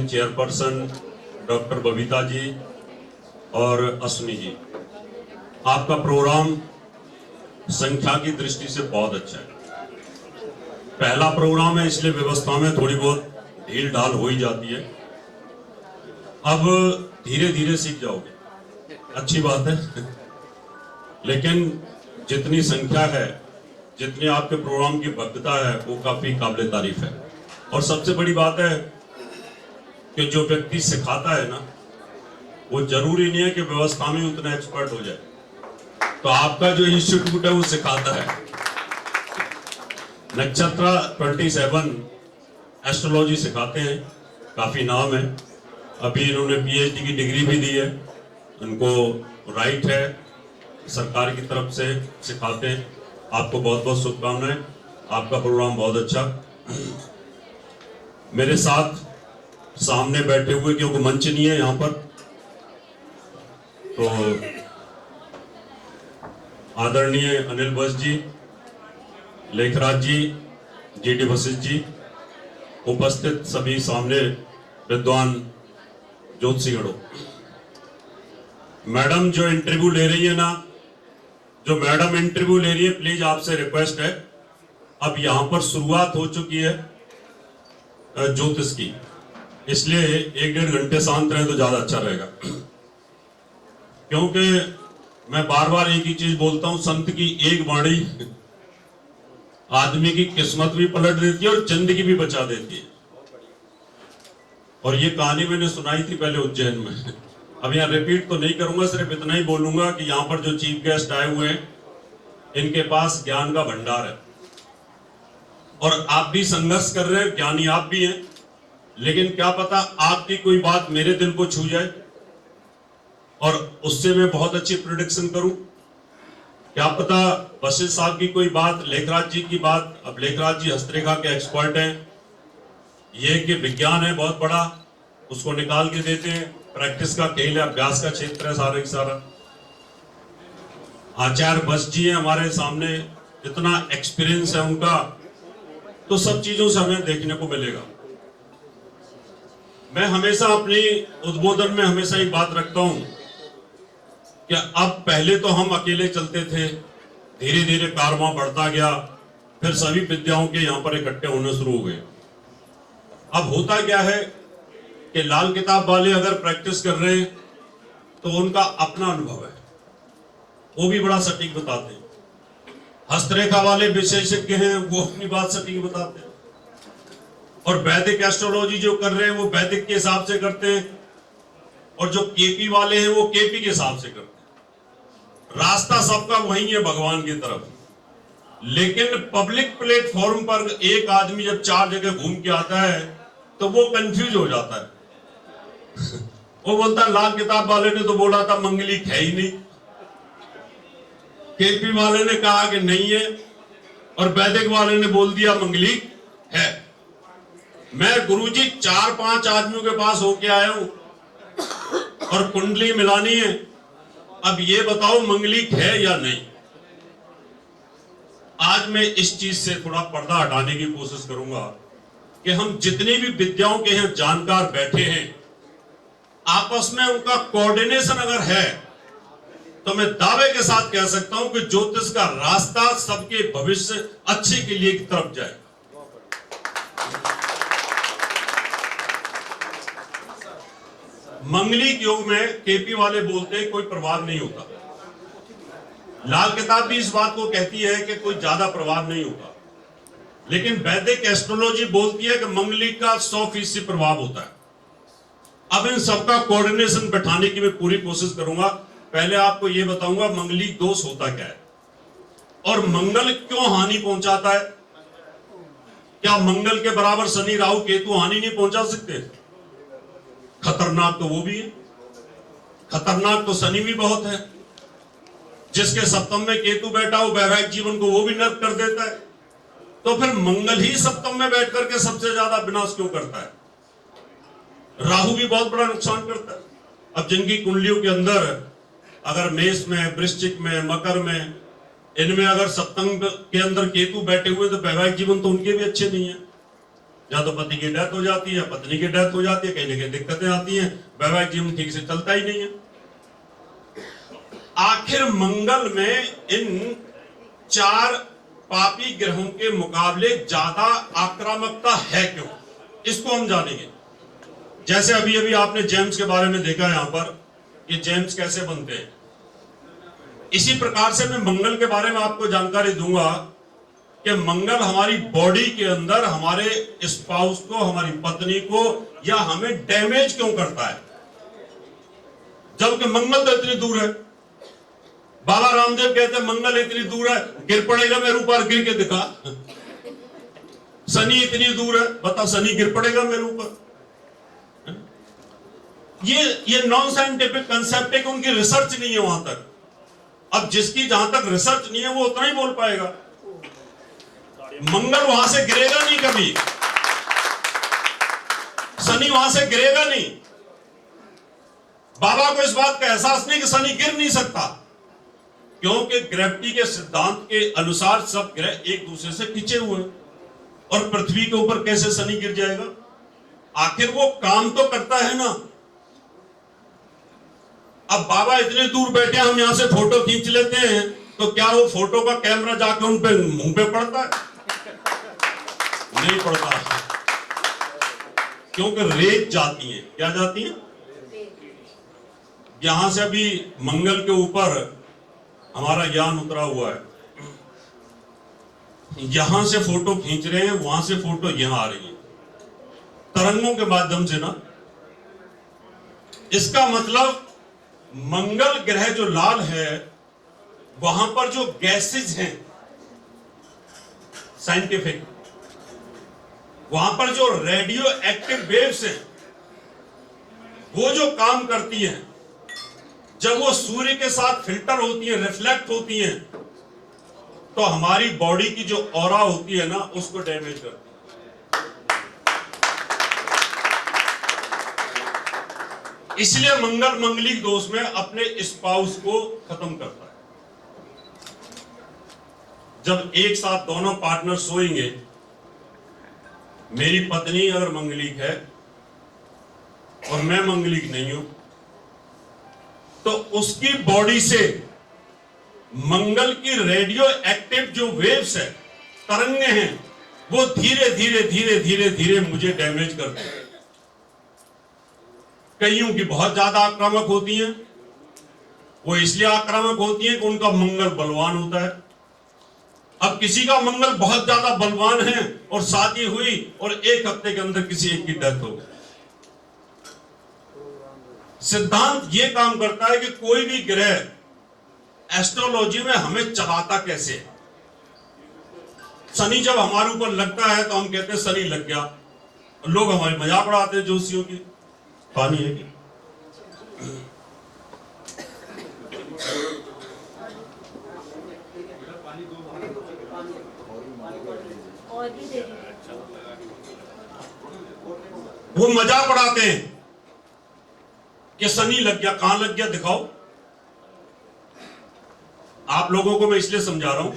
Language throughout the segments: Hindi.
Council chairperson doctor Babita ji और अश्विनी जी, आपका प्रोग्राम संख्या की दृष्टि से बहुत अच्छा है। पहला प्रोग्राम है इसलिए व्यवस्था में थोड़ी बहुत ढील ढाल हो ही जाती है। अब धीरे धीरे सीख जाओगे, अच्छी बात है। लेकिन जितनी संख्या है, जितनी आपके प्रोग्राम की भव्यता है, वो काफी काबिल तारीफ है। और सबसे बड़ी बात है कि जो व्यक्ति सिखाता है ना, वो जरूरी नहीं है कि व्यवस्था में उतना एक्सपर्ट हो जाए। तो आपका जो इंस्टीट्यूट है वो सिखाता है। नक्षत्र 27 एस्ट्रोलॉजी सिखाते हैं, काफी नाम है। अभी इन्होंने पीएचडी की डिग्री भी दी है, उनको राइट है, सरकार की तरफ से सिखाते हैं। आपको बहुत बहुत शुभकामनाएं, आपका प्रोग्राम बहुत अच्छा। मेरे साथ सामने बैठे हुए, क्योंकि मंच नहीं है यहाँ पर, तो आदरणीय अनिल बस जी, लेखराज जी, जीडी वशिष्ठ जी, उपस्थित सभी सामने विद्वान ज्योतिषीगणों, मैडम जो इंटरव्यू ले रही है ना, जो मैडम इंटरव्यू ले रही है, प्लीज आपसे रिक्वेस्ट है, अब यहां पर शुरुआत हो चुकी है ज्योतिष की, इसलिए 1-1.5 घंटे शांत रहे तो ज्यादा अच्छा रहेगा। क्योंकि मैं बार बार एक ही चीज बोलता हूं, संत की एक वाणी आदमी की किस्मत भी पलट देती है और जिंदगी भी बचा देती है। और ये कहानी मैंने सुनाई थी पहले उज्जैन में, अब यहाँ रिपीट तो नहीं करूंगा, सिर्फ इतना ही बोलूंगा कि यहाँ पर जो चीफ गेस्ट आए हुए हैं, इनके पास ज्ञान का भंडार है और आप भी संघर्ष कर रहे हैं, ज्ञानी आप भी हैं। लेकिन क्या पता आपकी कोई बात मेरे दिल को छू जाए और उससे मैं बहुत अच्छी प्रेडिक्शन करूं। क्या पता वशिष्ठ साहब की कोई बात, लेखराज जी की बात, अब लेखराज जी हस्तरेखा के एक्सपर्ट हैं, ये कि विज्ञान है बहुत बड़ा, उसको निकाल के देते हैं, प्रैक्टिस का खेल है, अभ्यास का क्षेत्र है सारा ही सारा। आचार्य बस जी है हमारे सामने, इतना एक्सपीरियंस है उनका, तो सब चीजों से हमें देखने को मिलेगा। मैं हमेशा अपनी उद्बोधन में हमेशा एक बात रखता हूं कि अब पहले तो हम अकेले चलते थे, धीरे धीरे कारवां बढ़ता गया, फिर सभी विद्याओं के यहाँ पर इकट्ठे होने शुरू हो गए। अब होता क्या है कि लाल किताब वाले अगर प्रैक्टिस कर रहे हैं तो उनका अपना अनुभव है, वो भी बड़ा सटीक बताते हैं। हस्तरेखा वाले विशेषज्ञ हैं, वो अपनी बात सटीक बताते हैं। और वैदिक एस्ट्रोलॉजी जो कर रहे हैं वो वैदिक के हिसाब से करते हैं, और जो केपी वाले हैं वो केपी के हिसाब से करते हैं। रास्ता सबका वही है, भगवान की तरफ। लेकिन पब्लिक प्लेटफॉर्म पर एक आदमी जब 4 जगह घूम के आता है तो वो कंफ्यूज हो जाता है। वो बोलता है लाल किताब वाले ने तो बोला था मंगलिक है ही नहीं, केपी वाले ने कहा कि नहीं है, और वैदिक वाले ने बोल दिया मंगलिक है। मैं गुरुजी 4-5 आदमियों के पास होके आया हूं और कुंडली मिलानी है, अब ये बताओ मंगलिक है या नहीं। आज मैं इस चीज से थोड़ा पर्दा हटाने की कोशिश करूंगा कि हम जितनी भी विद्याओं के हैं जानकार बैठे हैं, आपस में उनका कोऑर्डिनेशन अगर है तो मैं दावे के साथ कह सकता हूं कि ज्योतिष का रास्ता सबके भविष्य अच्छे के लिए की तरफ जाए। मंगलिक योग में केपी वाले बोलते हैं कोई प्रभाव नहीं होता, लाल किताब भी इस बात को कहती है कि कोई ज्यादा प्रभाव नहीं होगा, लेकिन वैदिक एस्ट्रोलॉजी बोलती है कि मंगलिक का 100% प्रभाव होता है। अब इन सबका कोऑर्डिनेशन बैठाने की मैं पूरी कोशिश करूंगा। पहले आपको यह बताऊंगा मंगलिक दोष होता क्या है और मंगल क्यों हानि पहुंचाता है। क्या मंगल के बराबर शनि राहु केतु हानि नहीं पहुंचा सकते? खतरनाक तो वो भी है, खतरनाक तो शनि भी बहुत है। जिसके सप्तम में केतु बैठा हो, वैवाहिक जीवन को वो भी नर्क कर देता है। तो फिर मंगल ही सप्तम में बैठ करके सबसे ज्यादा विनाश क्यों करता है? राहु भी बहुत बड़ा नुकसान करता है। अब जिनकी कुंडलियों के अंदर अगर मेष में, वृश्चिक में, मकर में, इनमें अगर सप्तम के अंदर केतु बैठे हुए तो वैवाहिक जीवन तो उनके भी अच्छे नहीं है। या तो पति की डेथ हो जाती है, पत्नी की डेथ हो जाती है, कहीं ना कहीं दिक्कतें आती हैं, वैवाहिक जीवन ठीक से चलता ही नहीं है। आखिर मंगल में इन 4 पापी ग्रहों के मुकाबले ज्यादा आक्रामकता है क्यों, इसको हम जानेंगे। जैसे अभी अभी आपने जेम्स के बारे में देखा यहां पर कि जेम्स कैसे बनते हैं, इसी प्रकार से मैं मंगल के बारे में आपको जानकारी दूंगा कि मंगल हमारी बॉडी के अंदर हमारे स्पाउस को, हमारी पत्नी को या हमें डैमेज क्यों करता है, जबकि मंगल तो इतनी दूर है। बाबा रामदेव कहते हैं मंगल इतनी दूर है, गिर पड़ेगा मेरे ऊपर, गिर के दिखा। शनि इतनी दूर है, बता शनि गिर पड़ेगा मेरे ऊपर। ये नॉन साइंटिफिक कंसेप्ट है कि उनकी रिसर्च नहीं है वहां तक। अब जिसकी जहां तक रिसर्च नहीं है वो उतना ही बोल पाएगा। मंगल वहां से गिरेगा नहीं कभी, शनि वहां से गिरेगा नहीं। बाबा को इस बात का एहसास नहीं कि शनि गिर नहीं सकता, क्योंकि ग्रेविटी के सिद्धांत के अनुसार सब ग्रह एक दूसरे से खिंचे हुए हैं, और पृथ्वी के ऊपर कैसे शनि गिर जाएगा? आखिर वो काम तो करता है ना। अब बाबा इतने दूर बैठे, हम यहां से फोटो खींच लेते हैं, तो क्या वो फोटो का कैमरा जाके उन पे मुंह पे पड़ता है? नहीं पड़ता, क्योंकि रेत जाती है। क्या जाती है? यहां से अभी मंगल के ऊपर हमारा यान उतरा हुआ है, यहां से फोटो खींच रहे हैं, वहां से फोटो यहां आ रही है तरंगों के माध्यम से ना। इसका मतलब मंगल ग्रह जो लाल है, वहां पर जो गैसेज हैं साइंटिफिक, वहां पर जो रेडियो एक्टिव वेव्स हैं, वो जो काम करती हैं, जब वो सूर्य के साथ फिल्टर होती है, रिफ्लेक्ट होती हैं, तो हमारी बॉडी की जो ऑरा होती है ना, उसको डैमेज करती है। इसलिए मंगल मंगलिक दोष में अपने स्पाउस को खत्म करता है। जब एक साथ दोनों पार्टनर सोएंगे, मेरी पत्नी अगर मंगलिक है और मैं मंगलिक नहीं हूं, तो उसकी बॉडी से मंगल की रेडियो एक्टिव जो वेव्स है, तरंगे हैं, वो धीरे धीरे धीरे धीरे धीरे मुझे डैमेज करते हैं। कईयों की बहुत ज्यादा आक्रामक होती हैं। वो इसलिए आक्रामक होती हैं कि उनका मंगल बलवान होता है। अब किसी का मंगल बहुत ज्यादा बलवान है और शादी हुई और 1 हफ्ते के अंदर किसी एक की डेथ हो गई। सिद्धांत ये काम करता है कि कोई भी ग्रह एस्ट्रोलॉजी में हमें चलाता कैसे है। शनि जब हमारे ऊपर लगता है तो हम कहते हैं शनि लग गया, लोग हमारी मजाक उड़ाते हैं ज्योतिषियों की। पानी है कि वो मजाक उड़ाते हैं कि शनि लग गया। कहां लग गया दिखाओ। आप लोगों को मैं इसलिए समझा रहा हूं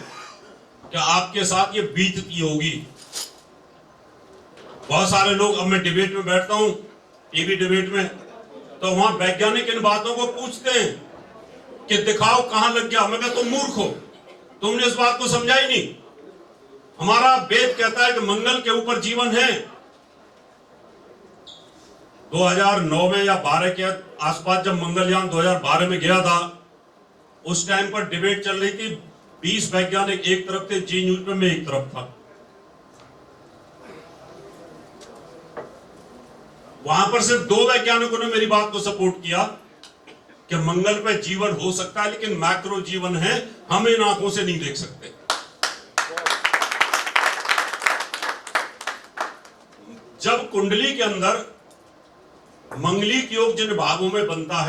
कि आपके साथ ये बीतती होगी। बहुत सारे लोग, अब मैं डिबेट में बैठता हूं, टीवी डिबेट में, तो वहां वैज्ञानिक इन बातों को पूछते हैं कि दिखाओ कहां लग गया। मैं कहता तुम मूर्ख हो, तुमने इस बात को समझा ही नहीं। हमारा वेद कहता है कि मंगल के ऊपर जीवन है। 2009 में या 12 के आसपास जब मंगलयान 2012 में गया था, उस टाइम पर डिबेट चल रही थी। 20 वैज्ञानिक एक तरफ थे, जी न्यूज पे मैं एक तरफ था। वहां पर सिर्फ 2 वैज्ञानिकों ने मेरी बात को सपोर्ट किया कि मंगल पे जीवन हो सकता है, लेकिन मैक्रो जीवन है, हम इन आंखों से नहीं देख सकते। जब कुंडली के अंदर मंगलिक योग जिन भागों में बनता है,